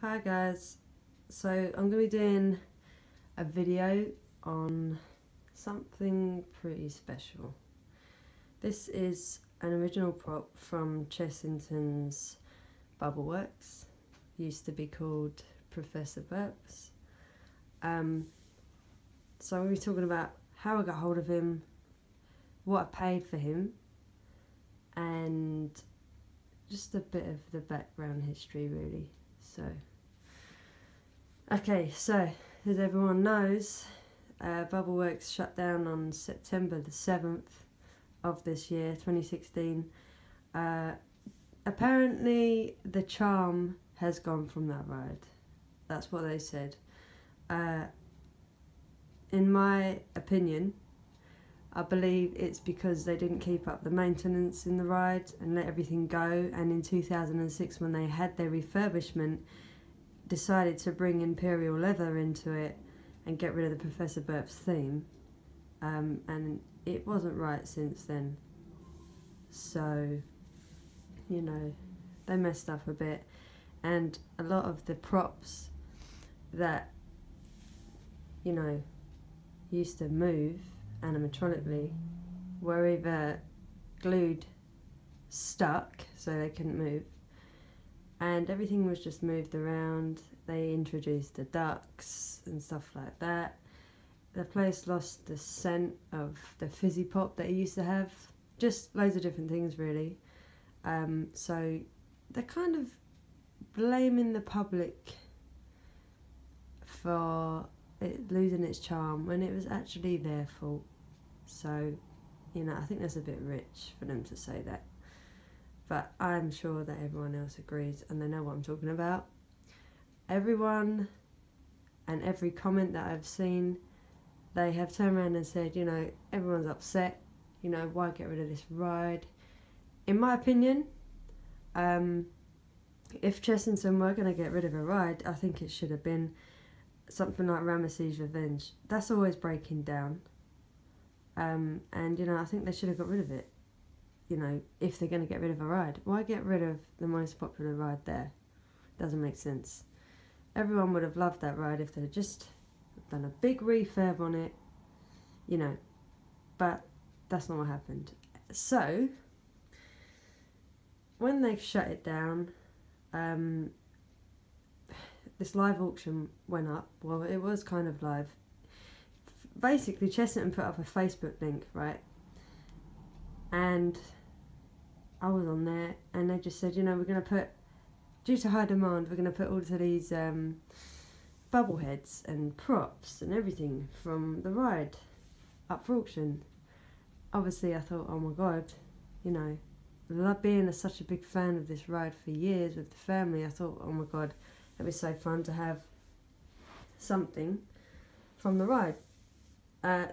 Hi guys, so I'm going to be doing a video on something pretty special. This is an original prop from Chessington's Bubbleworks, used to be called Professor Burps. So I'm going to be talking about how I got hold of him, what I paid for him, and just a bit of the background history really. Okay, so as everyone knows, Bubbleworks shut down on September the 7th of this year, 2016. Apparently the charm has gone from that ride. That's what they said. In my opinion, I believe it's because they didn't keep up the maintenance in the ride and let everything go, and in 2006 when they had their refurbishment, decided to bring Imperial leather into it and get rid of the Professor Burps theme, and it wasn't right since then. So, you know, they messed up a bit, and a lot of the props that, you know, used to move animatronically were either glued stuck so they couldn't move, and everything was just moved around. They introduced the ducks and stuff like that. The place lost the scent of the fizzy pop that it used to have. Just loads of different things really. So they're kind of blaming the public for it losing its charm when it was actually their fault. So, you know, I think that's a bit rich for them to say that. But I'm sure that everyone else agrees and they know what I'm talking about. Everyone and every comment that I've seen, they have turned around and said, you know, everyone's upset, you know, why get rid of this ride? In my opinion, if Chessington were going to get rid of a ride, I think it should have been something like Ramesses' Revenge. That's always breaking down. And, you know, I think they should have got rid of it. You know, if they're going to get rid of a ride, why get rid of the most popular ride there? Doesn't make sense. Everyone would have loved that ride if they'd just done a big refurb on it, you know, but that's not what happened. So, when they shut it down, this live auction went up. Well, it was kind of live. Basically, Chessington put up a Facebook link, right? And I was on there, and they just said, you know, we're going to put, due to high demand, we're going to put all of these bubble heads and props and everything from the ride up for auction. Obviously, I thought, oh my god, you know, being such a big fan of this ride for years with the family, I thought, oh my god, it'd be so fun to have something from the ride.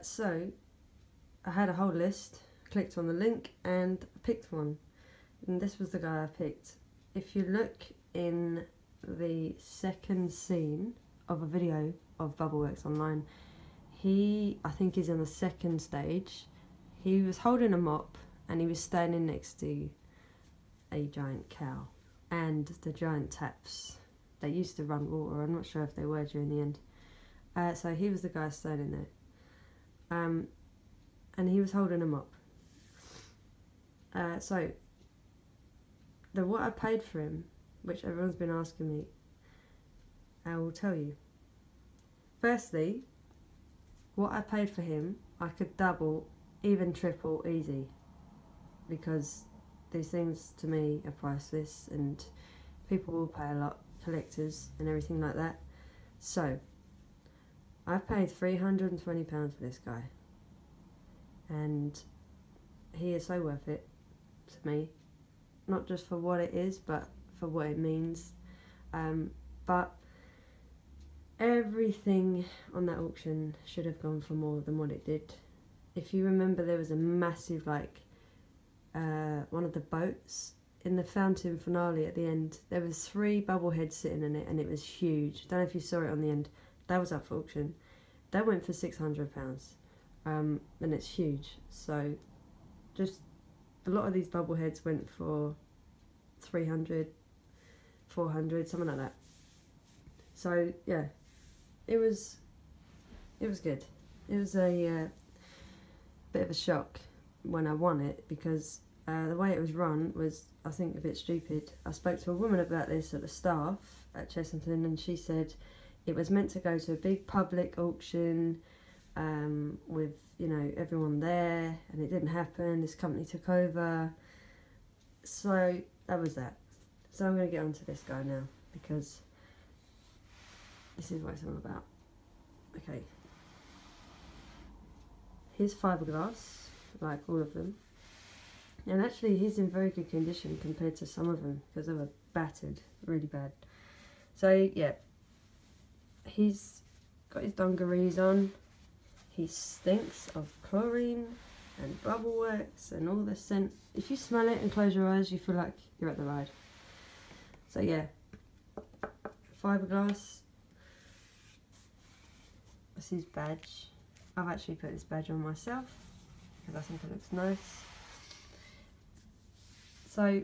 So, I had a whole list, clicked on the link and picked one. And this was the guy I picked. If you look in the second scene of a video of Bubbleworks online, I think he's on the second stage. He was holding a mop and he was standing next to a giant cow and the giant taps that used to run water. I'm not sure if they were during the end. So he was the guy standing there. And he was holding a mop. So what I paid for him, which everyone's been asking me, I will tell you. Firstly, what I paid for him, I could double, even triple, easy, because these things to me are priceless and people will pay a lot, collectors and everything like that. So I paid £320 for this guy, and he is so worth it to me. Not just for what it is, but for what it means. But everything on that auction should have gone for more than what it did. If you remember, there was a massive, like, one of the boats in the fountain finale at the end. There was 3 bubble heads sitting in it, and it was huge. Don't know if you saw it on the end. That was up for auction. That went for £600. And it's huge. So, just a lot of these bubble heads went for 300, 400, something like that. So yeah, it was good. It was a bit of a shock when I won it, because the way it was run was, I think, a bit stupid. I spoke to a woman about this at the staff at Chessington, and she said it was meant to go to a big public auction with, you know, everyone there, and it didn't happen. This company took over. So that was that. So I'm going to get on to this guy now, because this is what it's all about. Okay. Here's fiberglass, like all of them. And actually he's in very good condition compared to some of them, because they were battered really bad. So yeah, he's got his dungarees on. He stinks of chlorine and Bubbleworks and all the scent. If you smell it and close your eyes, you feel like you're at the ride. So yeah, fiberglass. That's his badge. I've actually put this badge on myself because I think it looks nice. So,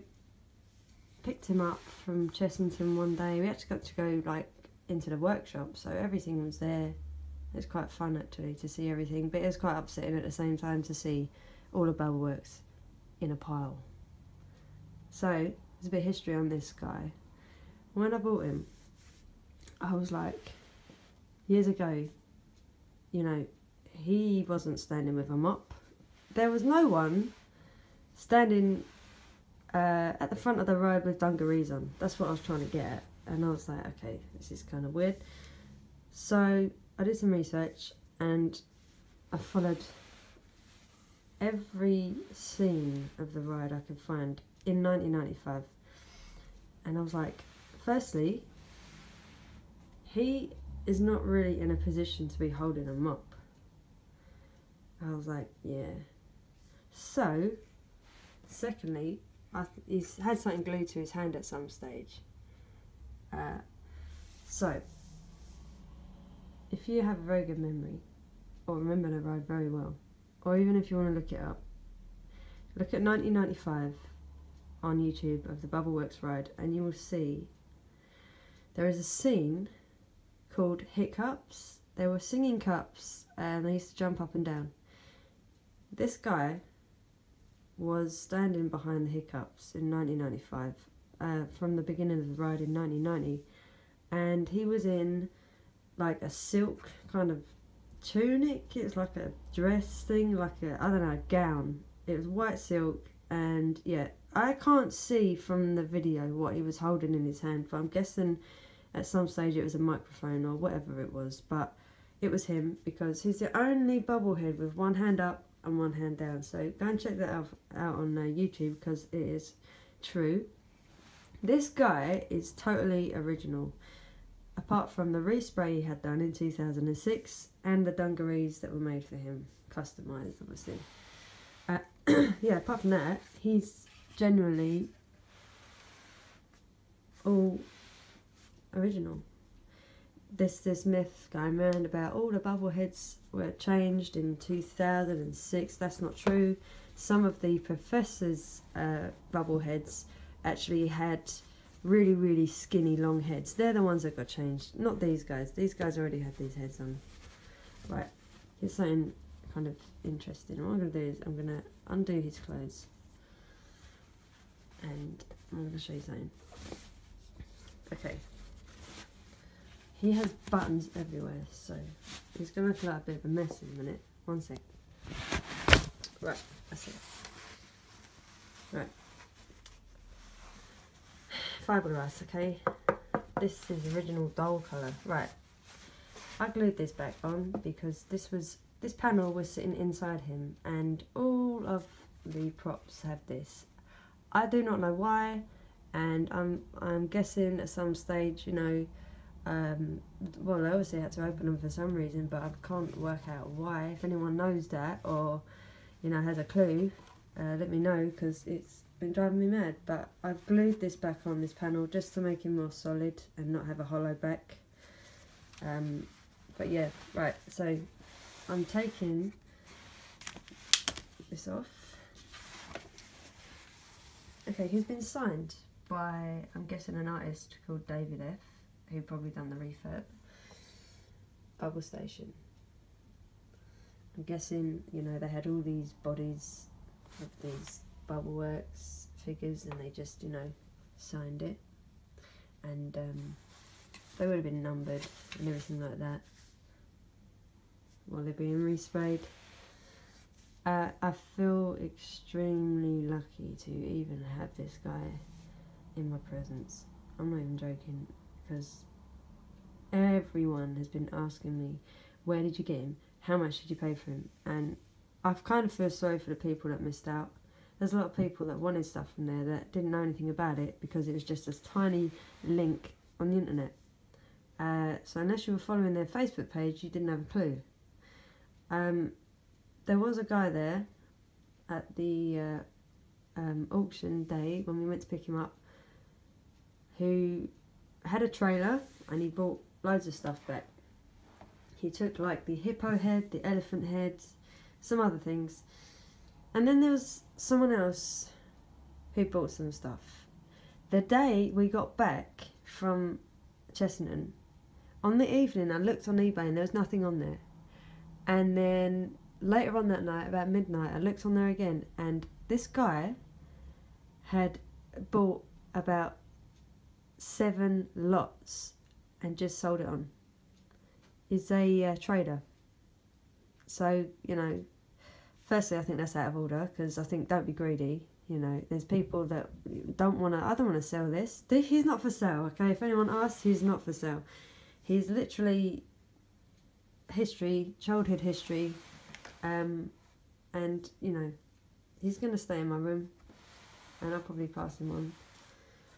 picked him up from Chessington one day. We actually got to go like into the workshop, so everything was there. It was quite fun actually to see everything, but it was quite upsetting at the same time to see all the Bubbleworks in a pile. So, there's a bit of history on this guy. When I bought him, I was like, years ago, you know, he wasn't standing with a mop. There was no one standing at the front of the road with dungarees on. That's what I was trying to get at. And I was like, okay, this is kind of weird. So I did some research and I followed every scene of the ride I could find in 1995. And I was like, firstly, he is not really in a position to be holding a mop. I was like, yeah. So, secondly, he's had something glued to his hand at some stage. So, if you have a very good memory, or remember the ride very well, or even if you want to look it up, look at 1995 on YouTube of the Bubbleworks ride, and you will see there is a scene called Hiccups. They were singing cups and they used to jump up and down. This guy was standing behind the Hiccups in 1995 from the beginning of the ride in 1990, and he was in like a silk kind of tunic. It was like a dress thing, like a, I don't know, a gown. It was white silk, and yeah, I can't see from the video what he was holding in his hand, but I'm guessing at some stage it was a microphone or whatever it was, but it was him, because he's the only bubblehead with one hand up and one hand down. So go and check that out on YouTube, because it is true. This guy is totally original, apart from the respray he had done in 2006 and the dungarees that were made for him, customised obviously. Yeah, apart from that, he's generally all original. This myth going around about all the bubbleheads were changed in 2006. That's not true. Some of the professors' bubbleheads actually had really, really skinny long heads. They're the ones that got changed, not these guys. These guys already had these heads on. Right, here's something kind of interesting. What I'm going to do is I'm going to undo his clothes and I'm going to show you something. Okay. He has buttons everywhere, so he's going to feel like a bit of a mess in a minute. One sec. Right, that's it. Right. Fiberglass, okay? This is original doll colour. Right. I glued this back on because this panel was sitting inside him, and all of the props have this. I do not know why, and I'm guessing at some stage, you know, well, I obviously had to open them for some reason, but I can't work out why. If anyone knows that, or you know, has a clue, let me know, because it's been driving me mad. But I've glued this back on this panel just to make him more solid and not have a hollow back. But yeah, right, so I'm taking this off. Okay, he's been signed by, I'm guessing, an artist called David F. who'd probably done the refurb. Bubble Station. I'm guessing, you know, they had all these bodies of these Bubbleworks figures and they just, you know, signed it. And they would have been numbered and everything like that while they're being resprayed. I feel extremely lucky to even have this guy in my presence. I'm not even joking, because everyone has been asking me, where did you get him? How much did you pay for him? And I kind of feel sorry for the people that missed out. There's a lot of people that wanted stuff from there that didn't know anything about it because it was just a tiny link on the internet. So unless you were following their Facebook page, you didn't have a clue. There was a guy there at the auction day when we went to pick him up who had a trailer and he bought loads of stuff back. He took like the hippo head, the elephant head, some other things. And then there was someone else who bought some stuff. The day we got back from Chessington, on the evening I looked on eBay and there was nothing on there. And then later on that night, about midnight, I looked on there again and this guy had bought about 7 lots and just sold it on. He's a trader. So, you know, firstly I think that's out of order, because I think don't be greedy. You know, there's people that don't want to, I don't want to sell this. He's not for sale, okay? If anyone asks, he's not for sale. He's literally history, childhood history, and, you know, he's going to stay in my room, and I'll probably pass him on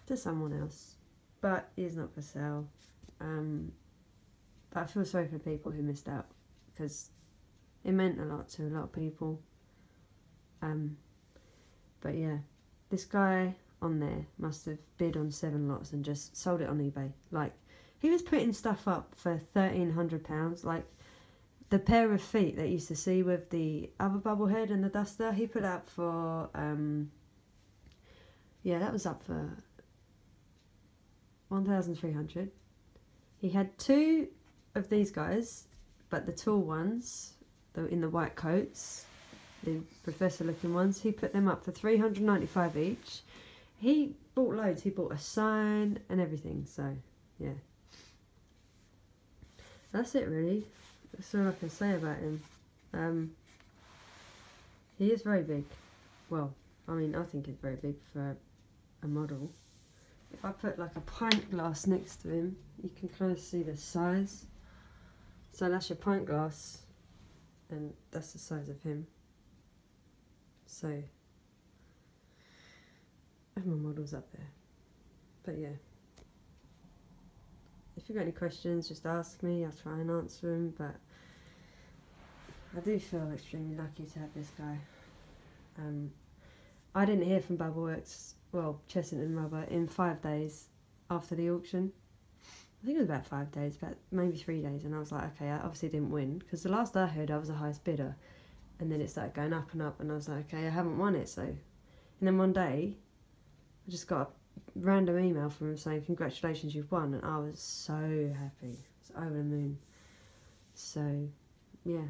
to someone else. But he's not for sale. But I feel sorry for people who missed out, because it meant a lot to a lot of people. But yeah, this guy on there must have bid on 7 lots and just sold it on eBay. Like, he was putting stuff up for £1,300. Like, the pair of feet that you used to see with the other Bubblehead and the Duster, he put up for, yeah, that was up for 1,300. He had 2 of these guys, but the tall ones, in the white coats, the professor looking ones, he put them up for 395 each. He bought loads. He bought a sign and everything. So yeah, that's it really. That's all I can say about him. He is very big. Well, I mean, I think he's very big for a model. If I put like a pint glass next to him, you can kind of see the size. So that's your pint glass, and that's the size of him. So I have my models up there. But yeah, if you've got any questions, just ask me. I'll try and answer them. But I do feel extremely lucky to have this guy. I didn't hear from Bubbleworks, well, Chessington Rubber, in 5 days after the auction. I think it was about 5 days, about maybe 3 days, and I was like, okay, I obviously didn't win, because the last I heard I was the highest bidder, and then it started going up, and I was like, okay, I haven't won it. So, and then one day I just got a random email from him saying, congratulations, you've won, and I was so happy. I was over the moon. So yeah,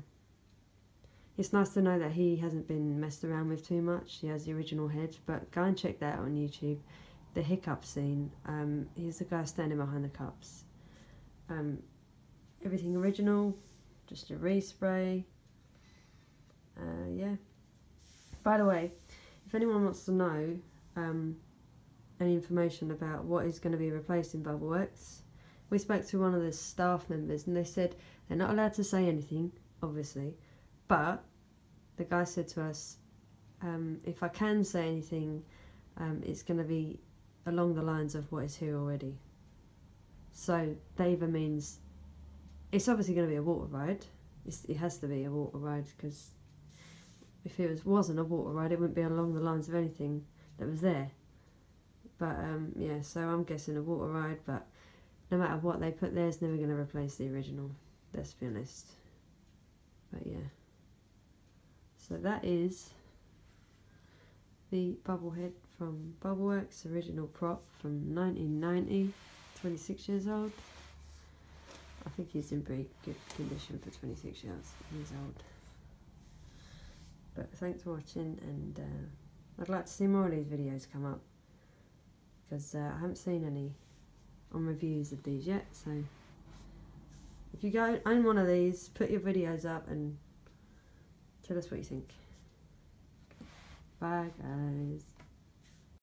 it's nice to know that he hasn't been messed around with too much. He has the original head, but go and check that out on YouTube. The hiccup scene, he's the guy standing behind the cups. Everything original, just a respray. Yeah. By the way, if anyone wants to know any information about what is going to be replaced in Bubbleworks, we spoke to one of the staff members and they said they're not allowed to say anything, obviously, but the guy said to us, if I can say anything, it's going to be along the lines of what is here already. So that either means it's obviously going to be a water ride. It has to be a water ride, because if it wasn't a water ride, it wouldn't be along the lines of anything that was there. But yeah, so I'm guessing a water ride, but no matter what they put there, it's never going to replace the original, let's be honest. But yeah, so that is the Bubblehead from Bubbleworks, original prop from 1990, 26 years old. I think he's in pretty good condition for 26 years old. But thanks for watching, and I'd like to see more of these videos come up, because I haven't seen any on reviews of these yet. So if you go own one of these, put your videos up and tell us what you think. Bye guys.